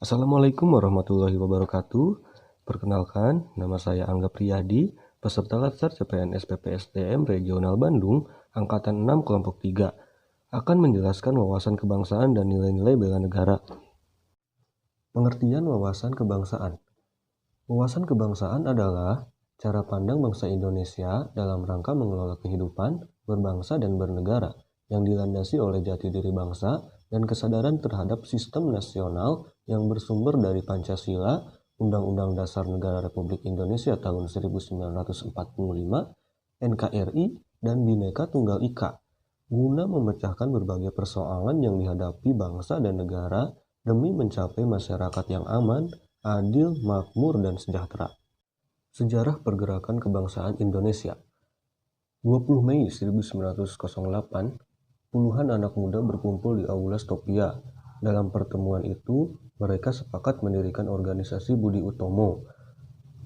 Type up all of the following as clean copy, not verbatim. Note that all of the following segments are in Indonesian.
Assalamualaikum warahmatullahi wabarakatuh. Perkenalkan, nama saya Angga Priyadi, peserta Latsar CPNS PPSTM Regional Bandung, Angkatan 6 Kelompok 3, akan menjelaskan wawasan kebangsaan dan nilai-nilai bela negara. Pengertian wawasan kebangsaan. Wawasan kebangsaan adalah cara pandang bangsa Indonesia dalam rangka mengelola kehidupan, berbangsa dan bernegara, yang dilandasi oleh jati diri bangsa dan kesadaran terhadap sistem nasional yang bersumber dari Pancasila, Undang-Undang Dasar Negara Republik Indonesia tahun 1945, NKRI, dan Bhinneka Tunggal Ika, guna memecahkan berbagai persoalan yang dihadapi bangsa dan negara demi mencapai masyarakat yang aman, adil, makmur, dan sejahtera. Sejarah pergerakan kebangsaan Indonesia. 20 Mei 1908, puluhan anak muda berkumpul di Aula Stopia. Dalam pertemuan itu, mereka sepakat mendirikan organisasi Budi Utomo.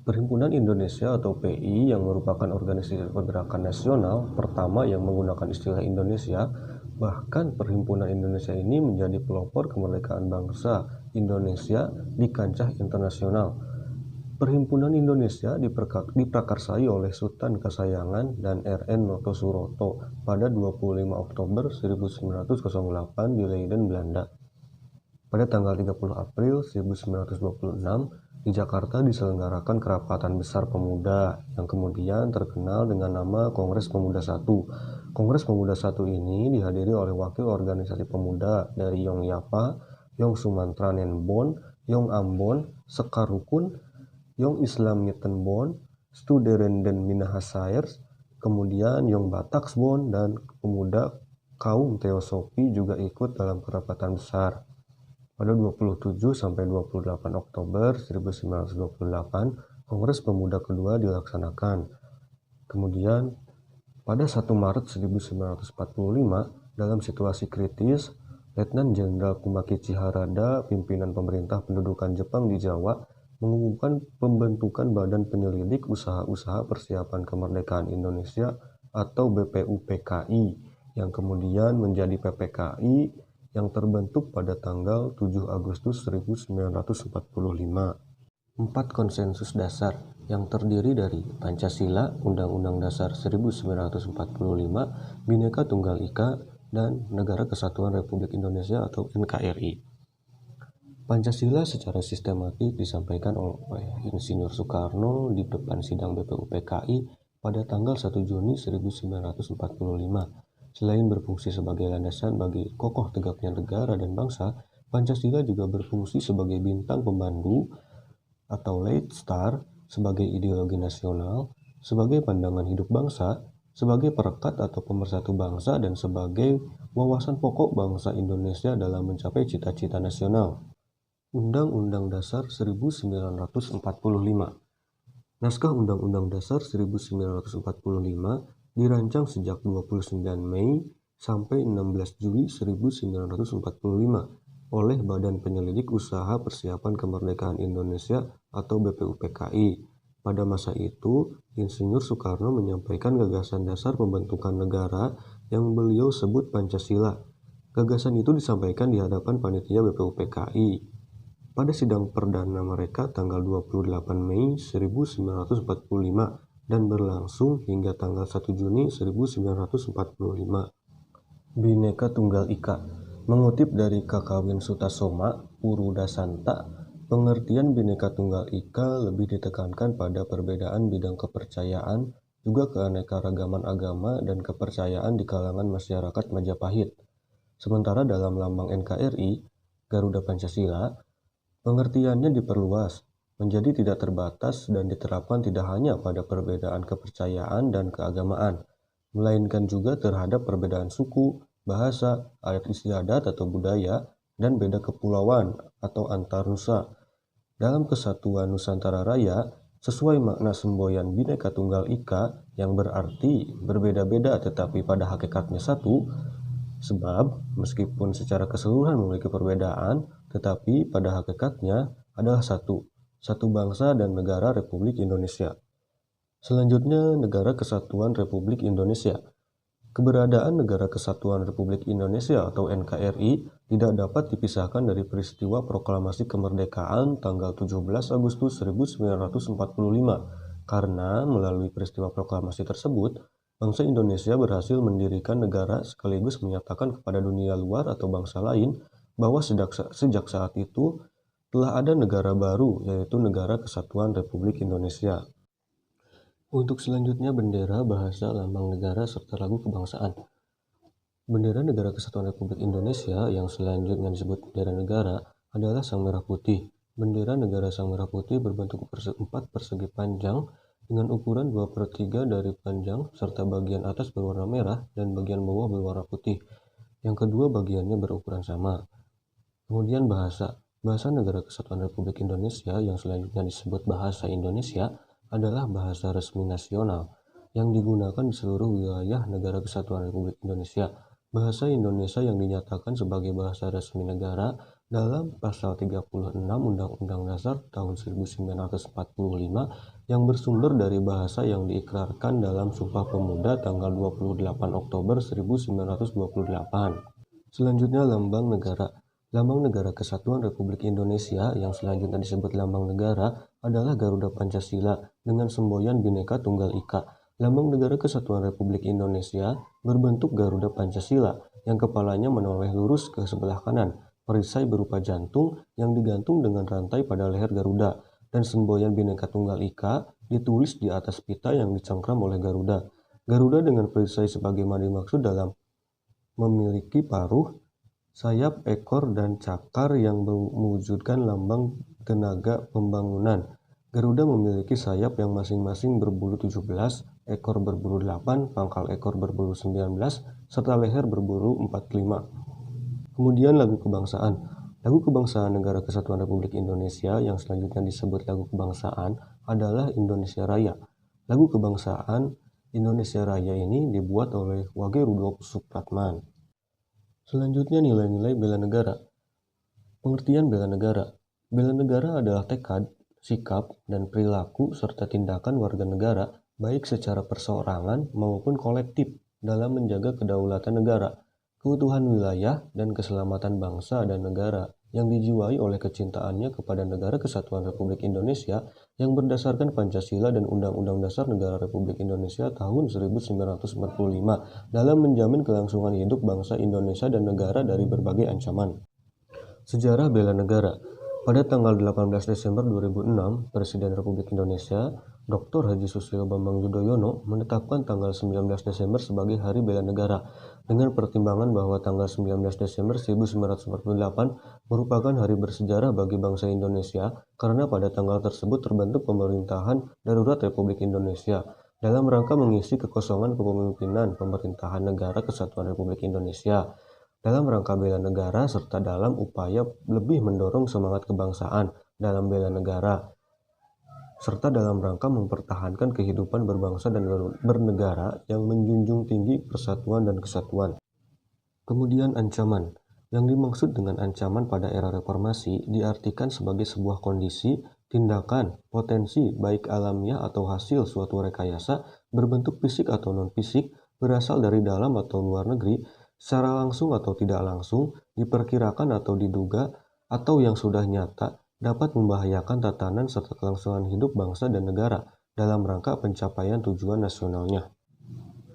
Perhimpunan Indonesia atau PI yang merupakan organisasi pergerakan nasional pertama yang menggunakan istilah Indonesia, bahkan Perhimpunan Indonesia ini menjadi pelopor kemerdekaan bangsa Indonesia di kancah internasional. Perhimpunan Indonesia diprakarsai oleh Sultan Kasayangan dan RN Noto Suroto pada 25 Oktober 1908 di Leiden, Belanda. Pada tanggal 30 April 1926, di Jakarta diselenggarakan Kerapatan Besar Pemuda yang kemudian terkenal dengan nama Kongres Pemuda I. Kongres Pemuda I ini dihadiri oleh wakil organisasi pemuda dari Yongyapa, Yong Sumatra Nenbon, Yong Ambon, Sekar Rukun, Yong Islam Nyetenbon, Studerenden Minahasairs, kemudian Yong Bataksbon, dan pemuda kaum Teosofi juga ikut dalam kerapatan besar. Pada 27-28 Oktober 1928, Kongres Pemuda kedua dilaksanakan. Kemudian, pada 1 Maret 1945, dalam situasi kritis, Letnan Jenderal Kumakichi Harada, pimpinan pemerintah pendudukan Jepang di Jawa, mengumumkan pembentukan Badan Penyelidik Usaha-Usaha Persiapan Kemerdekaan Indonesia atau BPUPKI, yang kemudian menjadi PPKI yang terbentuk pada tanggal 7 Agustus 1945. 4 konsensus dasar yang terdiri dari Pancasila, Undang-Undang Dasar 1945, Bhinneka Tunggal Ika, dan Negara Kesatuan Republik Indonesia atau NKRI. Pancasila secara sistematik disampaikan oleh Insinyur Soekarno di depan sidang BPUPKI pada tanggal 1 Juni 1945. Selain berfungsi sebagai landasan bagi kokoh tegaknya negara dan bangsa, Pancasila juga berfungsi sebagai bintang pemandu atau light star, sebagai ideologi nasional, sebagai pandangan hidup bangsa, sebagai perekat atau pemersatu bangsa, dan sebagai wawasan pokok bangsa Indonesia dalam mencapai cita-cita nasional. Undang-Undang Dasar 1945. Naskah Undang-Undang Dasar 1945 dirancang sejak 29 Mei sampai 16 Juli 1945 oleh Badan Penyelidik Usaha Persiapan Kemerdekaan Indonesia atau BPUPKI. Pada masa itu, Insinyur Soekarno menyampaikan gagasan dasar pembentukan negara yang beliau sebut Pancasila. Gagasan itu disampaikan di hadapan panitia BPUPKI. Pada sidang perdana mereka tanggal 28 Mei 1945 dan berlangsung hingga tanggal 1 Juni 1945. Bhinneka Tunggal Ika. Mengutip dari Kakawin Sutasoma, Puruda Santa, pengertian Bhinneka Tunggal Ika lebih ditekankan pada perbedaan bidang kepercayaan, juga keanekaragaman agama dan kepercayaan di kalangan masyarakat Majapahit. Sementara dalam lambang NKRI, Garuda Pancasila, pengertiannya diperluas menjadi tidak terbatas dan diterapkan tidak hanya pada perbedaan kepercayaan dan keagamaan, melainkan juga terhadap perbedaan suku, bahasa, adat istiadat atau budaya, dan beda kepulauan atau antar nusa. Dalam kesatuan Nusantara Raya, sesuai makna semboyan Bhinneka Tunggal Ika yang berarti berbeda-beda tetapi pada hakikatnya satu, sebab meskipun secara keseluruhan memiliki perbedaan, tetapi pada hakikatnya adalah satu bangsa dan negara Republik Indonesia. Selanjutnya, Negara Kesatuan Republik Indonesia. Keberadaan Negara Kesatuan Republik Indonesia atau NKRI tidak dapat dipisahkan dari peristiwa proklamasi kemerdekaan tanggal 17 Agustus 1945, karena melalui peristiwa proklamasi tersebut, bangsa Indonesia berhasil mendirikan negara sekaligus menyatakan kepada dunia luar atau bangsa lain bahwa sejak saat itu telah ada negara baru, yaitu Negara Kesatuan Republik Indonesia. Untuk selanjutnya, bendera, bahasa, lambang negara, serta lagu kebangsaan. Bendera Negara Kesatuan Republik Indonesia yang selanjutnya disebut bendera negara adalah sang merah putih. Bendera negara sang merah putih berbentuk 4 persegi panjang dengan ukuran 2/3 dari panjang serta bagian atas berwarna merah dan bagian bawah berwarna putih. Yang kedua bagiannya berukuran sama. Kemudian bahasa. Bahasa Negara Kesatuan Republik Indonesia yang selanjutnya disebut Bahasa Indonesia adalah bahasa resmi nasional yang digunakan di seluruh wilayah Negara Kesatuan Republik Indonesia. Bahasa Indonesia yang dinyatakan sebagai bahasa resmi negara dalam Pasal 36 Undang-Undang Dasar tahun 1945 yang bersumber dari bahasa yang diikrarkan dalam Sumpah Pemuda tanggal 28 Oktober 1928. Selanjutnya, lambang negara. Lambang Negara Kesatuan Republik Indonesia yang selanjutnya disebut lambang negara adalah Garuda Pancasila dengan semboyan Bhinneka Tunggal Ika. Lambang Negara Kesatuan Republik Indonesia berbentuk Garuda Pancasila yang kepalanya menoleh lurus ke sebelah kanan, perisai berupa jantung yang digantung dengan rantai pada leher Garuda, dan semboyan Bhinneka Tunggal Ika ditulis di atas pita yang dicengkram oleh Garuda. Garuda dengan perisai sebagaimana dimaksud dalam memiliki paruh, sayap, ekor, dan cakar yang mewujudkan lambang tenaga pembangunan. Garuda memiliki sayap yang masing-masing berbulu 17, ekor berbulu 8, pangkal ekor berbulu 19, serta leher berbulu 45. Kemudian lagu kebangsaan. Lagu kebangsaan Negara Kesatuan Republik Indonesia yang selanjutnya disebut lagu kebangsaan adalah Indonesia Raya. Lagu kebangsaan Indonesia Raya ini dibuat oleh Wage Rudolf Supratman. Selanjutnya, nilai-nilai bela negara. Pengertian bela negara. Bela negara adalah tekad, sikap, dan perilaku serta tindakan warga negara baik secara perseorangan maupun kolektif dalam menjaga kedaulatan negara, keutuhan wilayah, dan keselamatan bangsa dan negara yang dijiwai oleh kecintaannya kepada Negara Kesatuan Republik Indonesia yang berdasarkan Pancasila dan Undang-Undang Dasar Negara Republik Indonesia tahun 1945 dalam menjamin kelangsungan hidup bangsa Indonesia dan negara dari berbagai ancaman. Sejarah bela negara. Pada tanggal 18 Desember 2006, Presiden Republik Indonesia, Dr. Haji Susilo Bambang Yudhoyono menetapkan tanggal 19 Desember sebagai Hari Bela Negara dengan pertimbangan bahwa tanggal 19 Desember 1948 merupakan hari bersejarah bagi bangsa Indonesia karena pada tanggal tersebut terbentuk pemerintahan darurat Republik Indonesia dalam rangka mengisi kekosongan kepemimpinan pemerintahan Negara Kesatuan Republik Indonesia. Dalam rangka bela negara serta dalam upaya lebih mendorong semangat kebangsaan dalam bela negara, serta dalam rangka mempertahankan kehidupan berbangsa dan bernegara yang menjunjung tinggi persatuan dan kesatuan. Kemudian ancaman. Yang dimaksud dengan ancaman pada era reformasi diartikan sebagai sebuah kondisi, tindakan, potensi baik alamiah atau hasil suatu rekayasa berbentuk fisik atau non-fisik, berasal dari dalam atau luar negeri, secara langsung atau tidak langsung, diperkirakan atau diduga, atau yang sudah nyata, dapat membahayakan tatanan serta kelangsungan hidup bangsa dan negara dalam rangka pencapaian tujuan nasionalnya.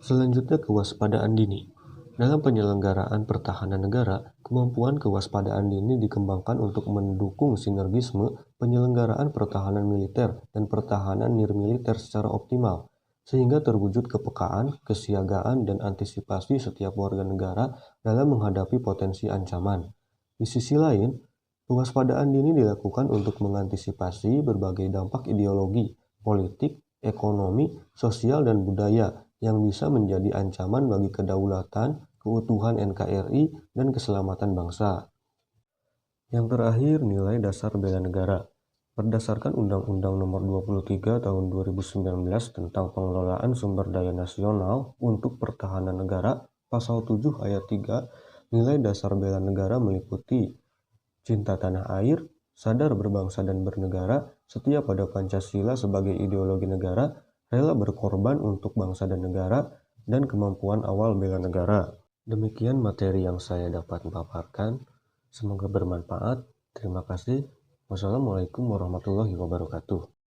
Selanjutnya, kewaspadaan dini. Dalam penyelenggaraan pertahanan negara, kemampuan kewaspadaan dini dikembangkan untuk mendukung sinergisme penyelenggaraan pertahanan militer dan pertahanan nirmiliter secara optimal, sehingga terwujud kepekaan, kesiagaan, dan antisipasi setiap warga negara dalam menghadapi potensi ancaman. Di sisi lain, kewaspadaan dini dilakukan untuk mengantisipasi berbagai dampak ideologi, politik, ekonomi, sosial, dan budaya yang bisa menjadi ancaman bagi kedaulatan, keutuhan NKRI, dan keselamatan bangsa. Yang terakhir, nilai dasar bela negara. Berdasarkan Undang-Undang Nomor 23 Tahun 2019 tentang Pengelolaan Sumber Daya Nasional untuk Pertahanan Negara, Pasal 7 Ayat 3, nilai dasar bela negara meliputi cinta tanah air, sadar berbangsa dan bernegara, setia pada Pancasila sebagai ideologi negara, rela berkorban untuk bangsa dan negara, dan kemampuan awal bela negara. Demikian materi yang saya dapat paparkan. Semoga bermanfaat. Terima kasih. Wassalamualaikum warahmatullahi wabarakatuh.